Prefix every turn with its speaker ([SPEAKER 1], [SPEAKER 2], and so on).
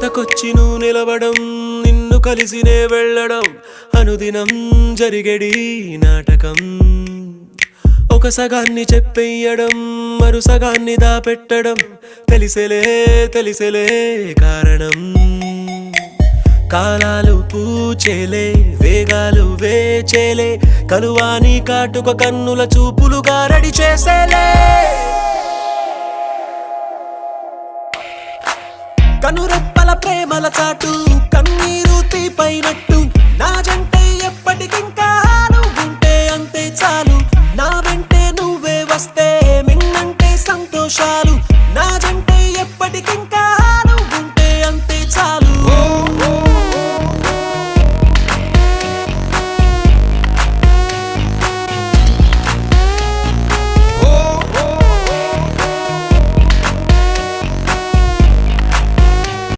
[SPEAKER 1] జతకొచ్చి నువ్వు నిలవడం నిన్ను కలిసినే వెళ్ళడం అనుదినం జరిగేడి నాటకం ఒక సగాన్ని చెప్పేయడం మరు సగాన్ని దాపెట్టడం తెలిసేలే కారణం కాలాలు పూచేలే వేగాలు వేచేలే కలువాని కాటుక కన్నుల చూపులుగా రెడీ చేసేలే కనురెప్పల ప్రేమల చాటు కన్నీరు